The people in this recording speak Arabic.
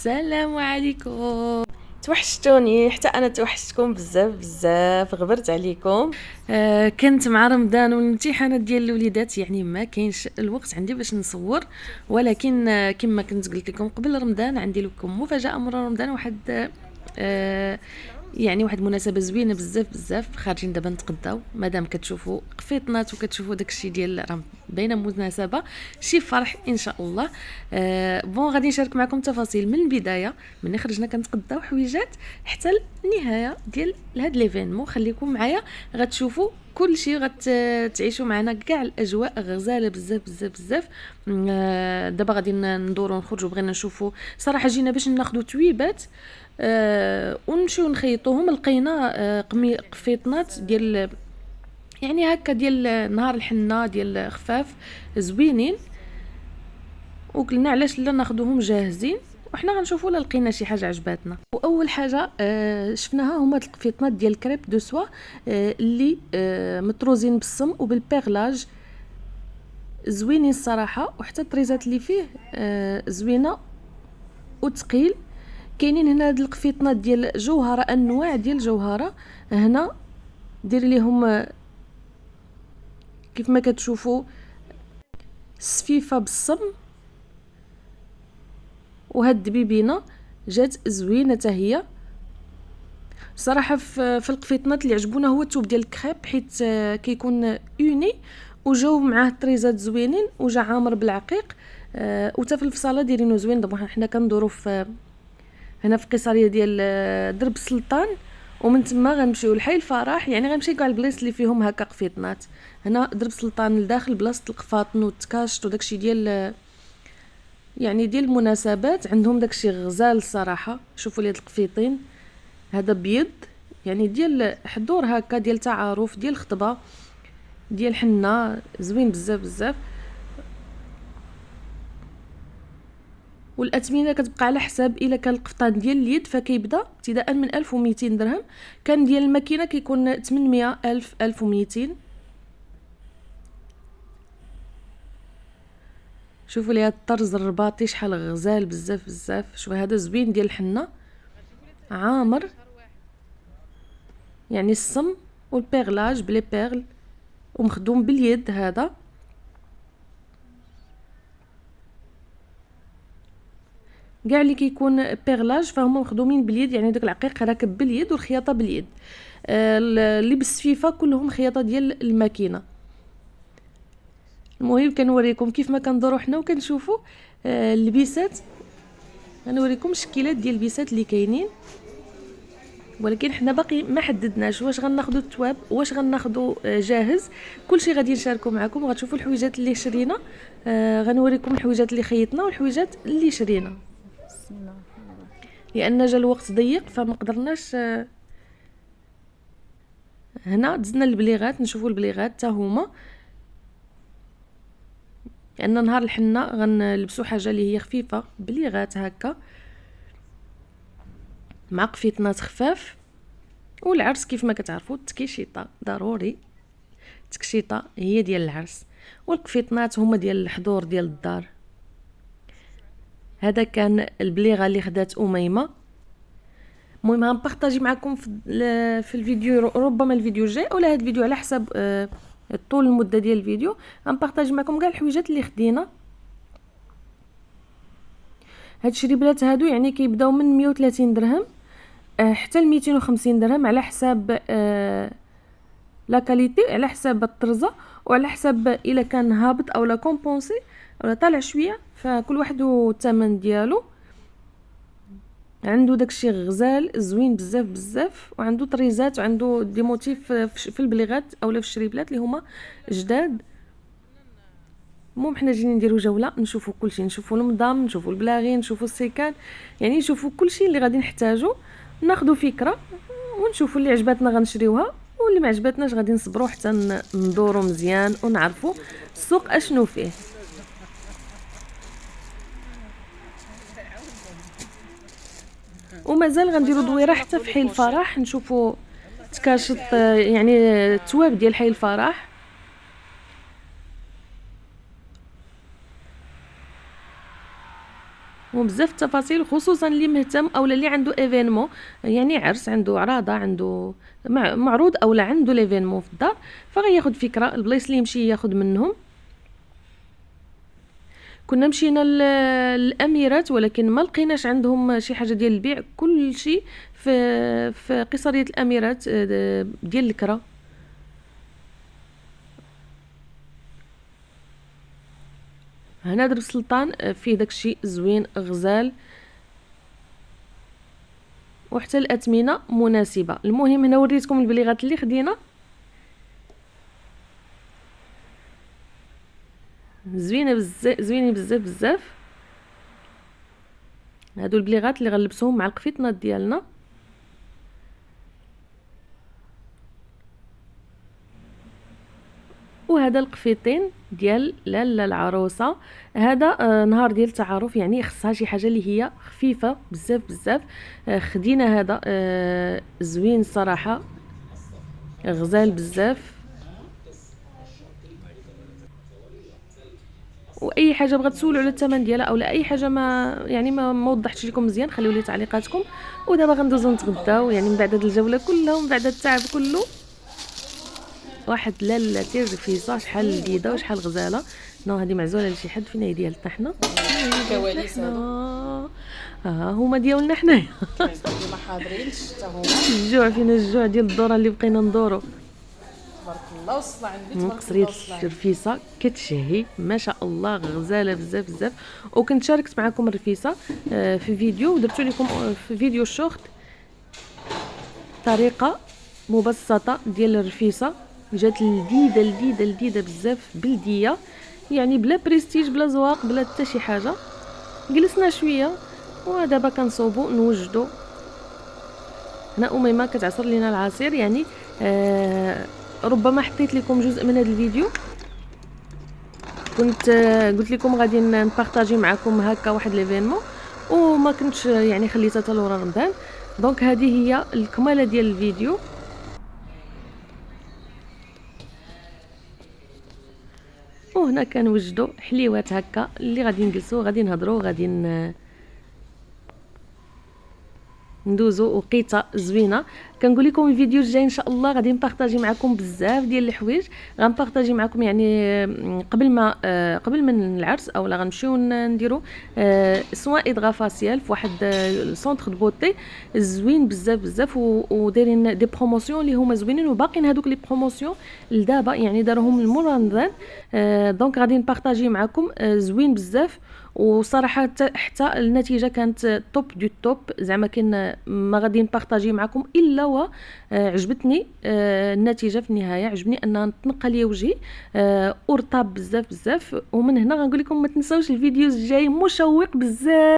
السلام عليكم. توحشتوني، حتى انا توحشتكم بزاف بزاف، غبرت عليكم. كنت مع رمضان والامتحانات ديال الوليدات، يعني ما كاينش الوقت عندي باش نصور، ولكن كما كنت قلت لكم قبل رمضان عندي لكم مفاجاه مره رمضان. واحد يعني واحد مناسبه زوينه بزاف بزاف. خارجين دابا نتغداو، مادام كتشوفوا قفيطنات وكتشوفوا داكشي ديال راه باينه مناسبه، شي فرح ان شاء الله. بون غادي نشارك معكم تفاصيل من البدايه، من خرجنا كنتغداو حويجات حتى النهايه ديال هاد ليفينمون. خليكم معايا غتشوفوا كل شيء، غتعيشوا معنا كاع الاجواء غزاله بزاف بزاف بزاف. دابا غادي ندورو نخرجوا، بغينا نشوفوا صراحه جينا باش ناخذوا تويبات ونمشيو نخيطوهم. لقينا قفيطنات ديال يعني هكا ديال نهار الحنه ديال خفاف زوينين، وقلنا علاش لا ناخذوهم جاهزين وحنا غنشوفوا لا لقينا شي حاجه عجباتنا. واول حاجه شفناها هما القفيطنات ديال الكريب دو سوا اللي مطروزين بالصم وبالبيغلاج، زوينين الصراحه، وحتى الطريزات اللي فيه زوينه وثقيل. كاينين هنا هاد القفيطنات ديال جوهره، انواع ديال جوهره. هنا دير ليهم كيف ما كتشوفوا السفيفه بالصم، وهاد الدبيبينه جات زوينه حتى هي صراحه. في القفيطنات اللي عجبونا هو الثوب ديال الكريب، حيت كيكون اوني وجاو معاه الطريزات زوينين وجا عامر بالعقيق. وتا في الفصاله دايرينو زوين. دابا حنا كندورو في هنا في قصريه ديال درب السلطان، ومن تما غنمشيو لحي الفرح، يعني غنمشي كاع البلايص اللي فيهم هكا قفيطنات. هنا درب السلطان لداخل بلاصه القفاطن والتكاشط وداكشي ديال يعني ديال المناسبات، عندهم داكشي غزال الصراحه. شوفوا لي هاد القفيطين، هذا بيض يعني ديال حضور هكا، ديال تعارف، ديال خطبه، ديال حنه، زوين بزاف بزاف. والاثمنه كتبقى على حساب. الا كان القفطان ديال اليد فكيبدا ابتداء من 1200 درهم، كان ديال الماكينه كيكون 800 1000 1200. شوفوا لي هاد الطرز الرباطي شحال غزال بزاف بزاف. شوفوا هذا زوين ديال الحنه عامر، يعني الصم والبيغلاج بلي بيغل ومخدوم باليد. هذا كاع اللي كيكون بيغلاج فهم مخدومين باليد، يعني داك العقيق راكب باليد والخياطه باليد. اللي بالسفيفه كلهم خياطه ديال الماكينه. المهم كنوريكم كيف ما كندورو حنا وكنشوفوا اللبيسات. غنوريكم الشكيلات ديال البيسات اللي كاينين، ولكن حنا باقي ما حددناش واش غناخذوا التواب واش غناخذوا جاهز. كلشي غادي نشاركوا معكم، وغتشوفوا الحويجات اللي شرينا. غنوريكم الحويجات اللي خيطنا والحويجات اللي شرينا، لان جا الوقت ضيق فما قدرناش. هنا دزنا البليغات، نشوفوا البليغات حتى هما، لان نهار الحنه غنلبسوا حاجه اللي هي خفيفه، بليغات هكا مع قفيطنات خفاف. والعرس كيف ما كتعرفوا التكشيطه ضروري، التكشيطه هي ديال العرس، والقفيطنات هما ديال الحضور ديال الدار. هذا كان البليغه اللي خدات اميمه. المهم غنبارطاجي معكم في الفيديو، ربما الفيديو الجاي اولا هذا الفيديو على حسب طول المده ديال الفيديو، غنبارطاجي معكم كاع الحويجات اللي خدينا. هاد الشريبلات هادو يعني كيبداو من 130 درهم حتى ل 250 درهم، على حساب لا كاليتي، على حساب الطرزه، وعلى حساب الا كان هابط او لا كومبونسي ولا طالع شويه، فكل واحد والثمن ديالو. عنده داكشي غزال زوين بزاف بزاف، وعنده طريزات وعنده دي موتيف في البليغات اولا في الشريبلات اللي هما جداد. المهم حنا جايين نديرو جوله، نشوفوا كلشي، نشوفوا المضام، نشوفوا البلاغي، نشوفوا السيكان، يعني نشوفوا كلشي اللي غادي نحتاجو، ناخذوا فكره ونشوفوا اللي عجباتنا غنشريوها، واللي ما عجباتناش غادي نصبروا حتى ندوروا مزيان ونعرفوا السوق اشنو فيه. ومازال غنديروا دويره حتى في حي الفرح، نشوفوا تكاشط يعني التواب ديال حي الفرح. فيهم بزاف التفاصيل، خصوصا اللي مهتم او اللي عنده ايفينمون، يعني عرس، عنده عراضه، عنده معروض، او لا عنده ليفينمون في الدار، فغياخد فكره البلايص اللي يمشي ياخد منهم. كنا مشينا للاميرات ولكن ما لقيناش عندهم شي حاجه ديال البيع، كل شيء في قصريه الاميرات ديال الكرا. هنا درب السلطان فيه داكشي زوين غزال، وحتى الاثمنه مناسبه. المهم هنا وريتكم البليغات اللي خدينا، زوينه بزاف، زوينين بزاف بزاف. هادو البليغات اللي غنلبسوهم مع القفيطنات ديالنا. وهذا القفيطين ديال لاله العروسه. هذا نهار ديال التعارف، يعني خصها شي حاجه اللي هي خفيفه بزاف بزاف. خدينا هذا زوين صراحه، غزال بزاف. واي حاجه بغات تسولوا على الثمن ديالها او لا اي حاجه ما يعني ما وضحتش لكم مزيان، خليوا لي تعليقاتكم. ودابا غندوزو نتغداو، يعني من بعد هاد الجوله كلها ومن بعد التعب كله. واحد لالتي رفيصه، شحال لذيذه وشحال غزاله. نو هذه معزوله لشي حد. فين هي ديال حنا كواليس هما ديالنا حنايا ما حاضرينش حتى هما. الجوع فينا، الجوع ديال الدوره اللي بقينا ندورو. تبارك الله وصل عندي، من قصريه الرفيصه كتشهي ما شاء الله، غزاله بزاف بزاف. وكنت شاركت معكم الرفيصه في فيديو، ودرت لكم في فيديو شورت طريقه مبسطه ديال الرفيصه، جات لذيذه لذيذه لذيذه بزاف، بلديه يعني بلا بريستيج بلا زواق بلا حتى شي حاجه. جلسنا شويه ودابا كنصوبوا نوجدوا. هنا اميمه كتعصر لينا العصير، يعني ربما حطيت لكم جزء من هذا الفيديو، كنت قلت لكم غادي نبارطاجي معكم هكا واحد ليفينمون وما كنتش يعني خليتها حتى لورا رمضان. دونك هذه هي الكماله ديال الفيديو. وهنا كنوجدوا حليوات هكا اللي غادي نجلسوا، غادي نهضروا، غادي ندوزو وقيته زوينه. كنقول لكم الفيديو الجاي ان شاء الله غادي نبارطاجي معكم بزاف ديال الحوايج. غنبارطاجي معكم يعني قبل ما العرس او لا غنمشيو نديرو سوا ادغا فاسيال في واحد سونتر دو بوتي زوين بزاف بزاف، ودايرين دي بروموسيون اللي هما زوينين، وباقيين هذوك لي بروموسيون لدابا، يعني داروهم المورا رمضان. دونك غادي نبارطاجي معكم زوين بزاف. وصراحه حتى النتيجه كانت توب دو توب، زعما كاين ما غادي نبارطاجي معكم الا عجبتني النتيجه في النهايه، عجبني انها تنقى لي وجهي ورطاب بزاف بزاف. ومن هنا غنقول لكم ما تنساوش الفيديو الجاي مشوق بزاف.